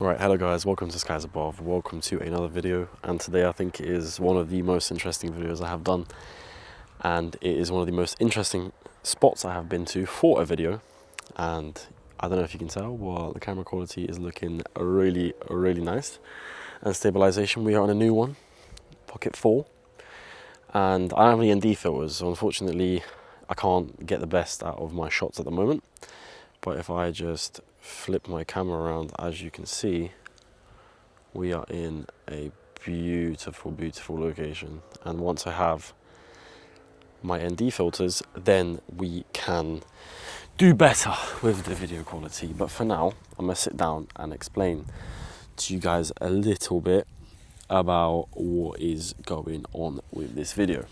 Right, hello guys, welcome to Skies Above, welcome to another video, and today I think is one of the most interesting videos I have done, and it is one of the most interesting spots I have been to for a video, and I don't know if you can tell, but the camera quality is looking really nice, and stabilization, we are on a new one, Pocket 4, and I don't have any ND filters, so unfortunately I can't get the best out of my shots at the moment, but if I just flip my camera around, as you can see, we are in a beautiful location, and once I have my ND filters, then we can do better with the video quality. But for now, I'm gonna sit down and explain to you guys a little bit about what is going on with this video.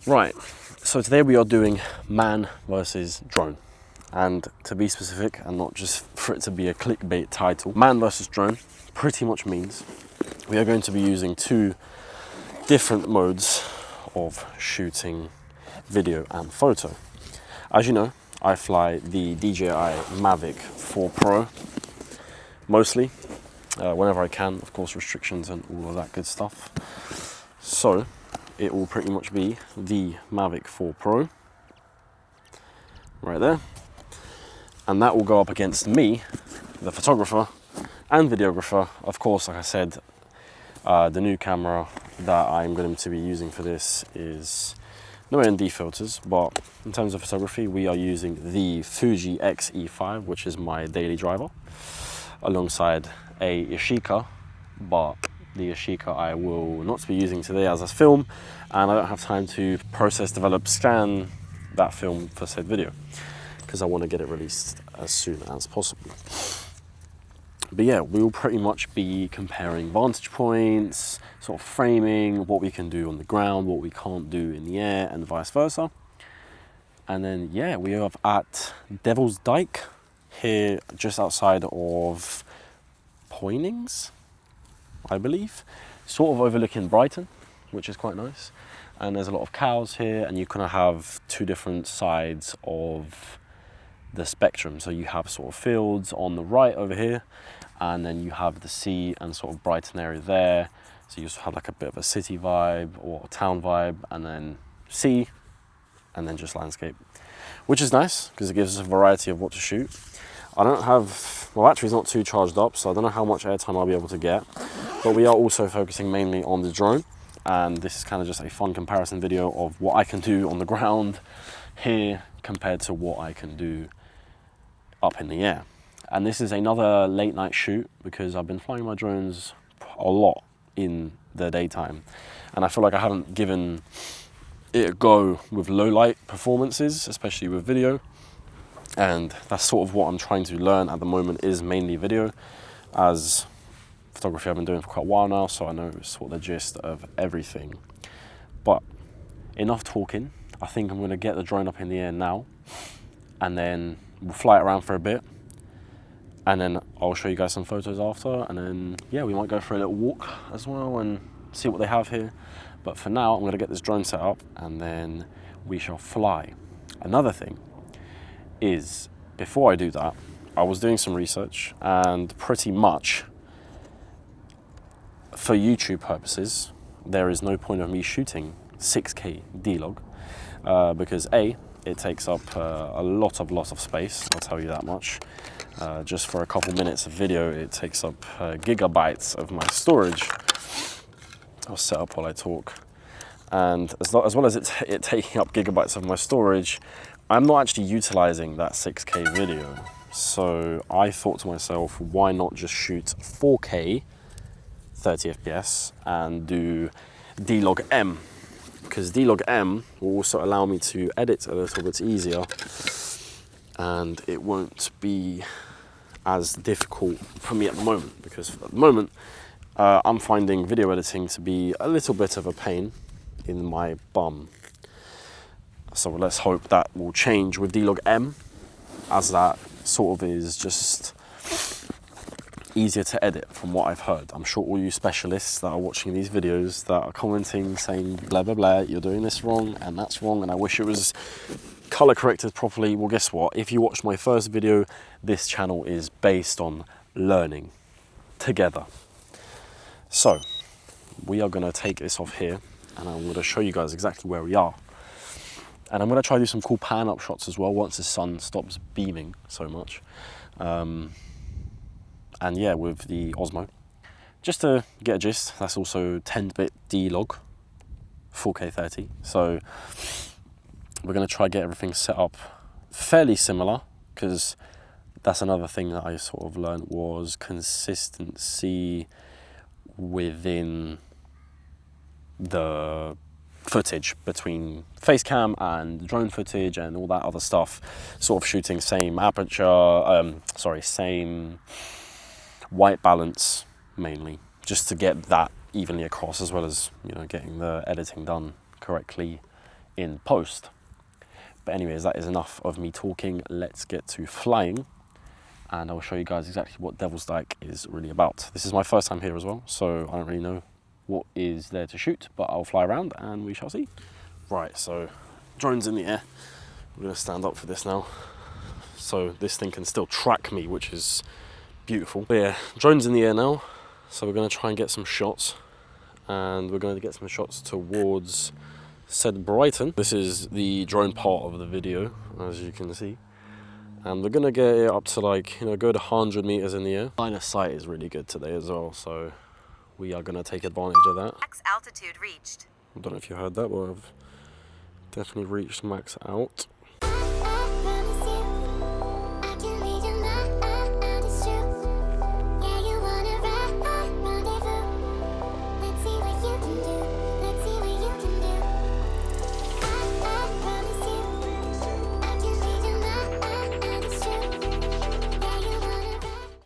Right, so today we are doing man versus drone. And to be specific, and not just for it to be a clickbait title, man versus drone pretty much means we are going to be using two different modes of shooting video and photo. As you know, I fly the DJI Mavic 4 Pro mostly, whenever I can, of course, restrictions and all of that good stuff. So it will pretty much be the Mavic 4 Pro right there. And that will go up against me, the photographer and videographer. Of course, like I said, the new camera that I'm going to be using for this is no ND filters, but in terms of photography, we are using the Fuji X-E5, which is my daily driver, alongside a Yashica, but the Yashica I will not be using today as a film, and I don't have time to process, develop, scan that film for said video, because I want to get it released as soon as possible. But yeah, we will pretty much be comparing vantage points, sort of framing, what we can do on the ground, what we can't do in the air, and vice versa. And then yeah, we are at Devil's Dyke here, just outside of Poynings, I believe, sort of overlooking Brighton, which is quite nice. And there's a lot of cows here, and you kind of have two different sides of the spectrum. So you have sort of fields on the right over here, and then you have the sea and sort of Brighton area there. So you also have like a bit of a city vibe or a town vibe, and then sea, and then just landscape, which is nice because it gives us a variety of what to shoot. I don't have, my battery's not too charged up, so I don't know how much airtime I'll be able to get, but we are also focusing mainly on the drone. And this is kind of just a fun comparison video of what I can do on the ground here compared to what I can do up in the air. And this is another late night shoot because I've been flying my drones a lot in the daytime, and I feel like I haven't given it a go with low light performances, especially with video. And that's sort of what I'm trying to learn at the moment, is mainly video, as photography I've been doing for quite a while now, so I know sort of the gist of everything. But enough talking. I think I'm going to get the drone up in the air now, and then we'll fly it around for a bit, and then I'll show you guys some photos after, and then yeah, we might go for a little walk as well and see what they have here. But for now, I'm going to get this drone set up, and then we shall fly. Another thing is, before I do that, I was doing some research, and pretty much for YouTube purposes, there is no point of me shooting 6K D-Log, because A, it takes up a lot of space, I'll tell you that much. Just for a couple minutes of video, it takes up gigabytes of my storage. I'll set up while I talk. And as well as it taking up gigabytes of my storage, I'm not actually utilizing that 6K video. So I thought to myself, why not just shoot 4K 30 FPS and do D-Log M, because D-Log M will also allow me to edit a little bit easier, and it won't be as difficult for me at the moment, because at the moment I'm finding video editing to be a little bit of a pain in my bum. So let's hope that will change with D-Log M, as that sort of is just easier to edit from what I've heard. I'm sure all you specialists that are watching these videos that are commenting saying blah blah blah, you're doing this wrong and that's wrong, and I wish it was color corrected properly. Well, guess what? If you watched my first video, this channel is based on learning. together. So we are going to take this off here, and I'm going to show you guys exactly where we are. And I'm going to try to do some cool pan up shots as well once the sun stops beaming so much. And yeah, with the Osmo, just to get a gist, that's also 10-bit D-Log, 4K 30. So we're going to try to get everything set up fairly similar, because that's another thing that I sort of learned was consistency within the footage between face cam and drone footage and all that other stuff, sort of shooting same aperture, same white balance mainly, just to get that evenly across, as well as, you know, getting the editing done correctly in post. But anyways, that is enough of me talking. Let's get to flying, and I'll show you guys exactly what Devil's Dyke is really about. This is my first time here as well, so I don't really know what is there to shoot, but I'll fly around and we shall see. Right, so drone's in the air. I'm gonna stand up for this now, so this thing can still track me, which is beautiful. But yeah, drone's in the air now, so we're gonna try and get some shots, and we're gonna get some shots towards said Brighton. This is the drone part of the video, as you can see. And we're gonna get it up to, like, you know, go to 100 meters in the air. Line of sight is really good today as well, so we are gonna take advantage of that. Max altitude reached. I don't know if you heard that, but I've definitely reached max out.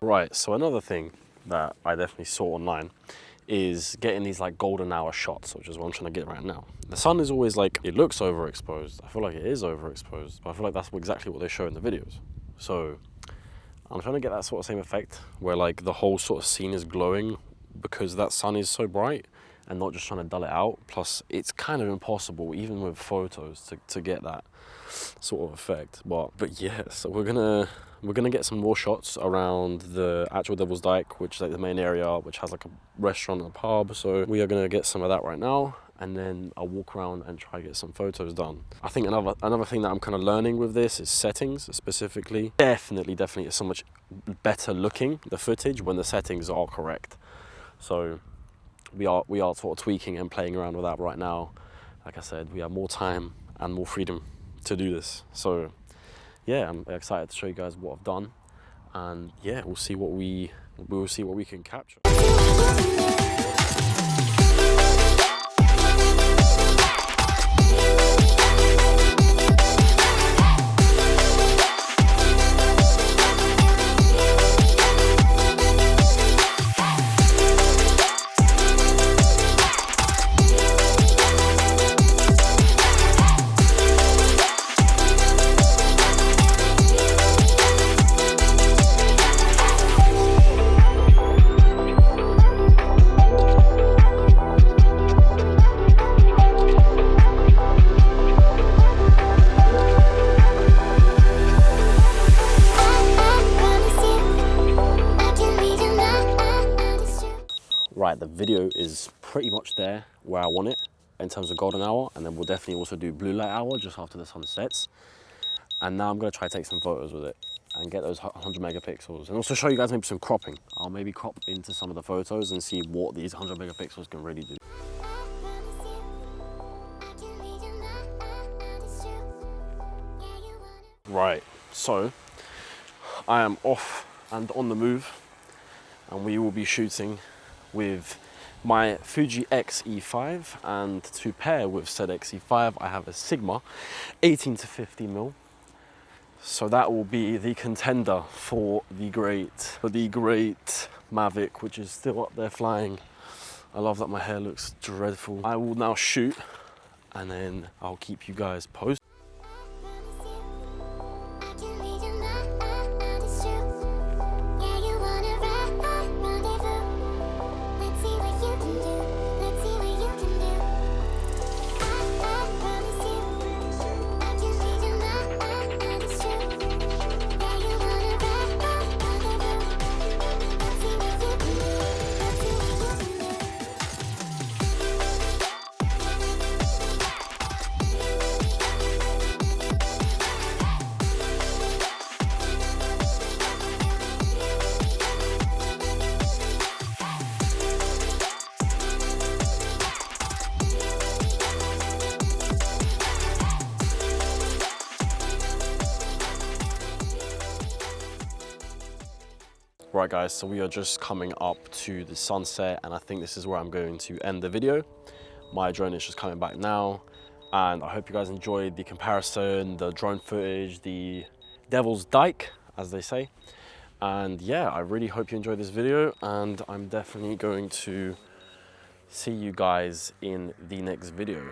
Right, so another thing that I definitely saw online is getting these like golden hour shots, which is what I'm trying to get right now. The sun is always like, it looks overexposed. I feel like it is overexposed, but I feel like that's exactly what they show in the videos. So I'm trying to get that sort of same effect where like the whole sort of scene is glowing because that sun is so bright, and not just trying to dull it out. Plus it's kind of impossible even with photos to get that sort of effect. But yeah, so we're gonna get some more shots around the actual Devil's Dyke, which is like the main area, which has like a restaurant and a pub. So we are gonna get some of that right now, and then I'll walk around and try to get some photos done. I think another thing that I'm kind of learning with this is settings specifically. Definitely it's so much better looking, the footage, when the settings are correct. So we are sort of tweaking and playing around with that right now. Like I said, we have more time and more freedom to do this. So yeah, I'm excited to show you guys what I've done, and yeah, we'll see what we can capture. Right, the video is pretty much there where I want it in terms of golden hour, and then we'll definitely also do blue light hour just after the sun sets. And now I'm going to try to take some photos with it and get those 100 megapixels, and also show you guys maybe some cropping. I'll maybe crop into some of the photos and see what these 100 megapixels can really do. Right, so I am off and on the move, and we will be shooting with my Fuji X-E5, and to pair with said X-E5 I have a Sigma 18 to 50mm. So that will be the contender for the great Mavic, which is still up there flying. I love that my hair looks dreadful. I will now shoot, and then I'll keep you guys posted. Right guys, so we are just coming up to the sunset, and I think this is where I'm going to end the video. My drone is just coming back now, and I hope you guys enjoyed the comparison, the drone footage, the devil's Dyke, as they say. And yeah, I really hope you enjoyed this video, and I'm definitely going to see you guys in the next video.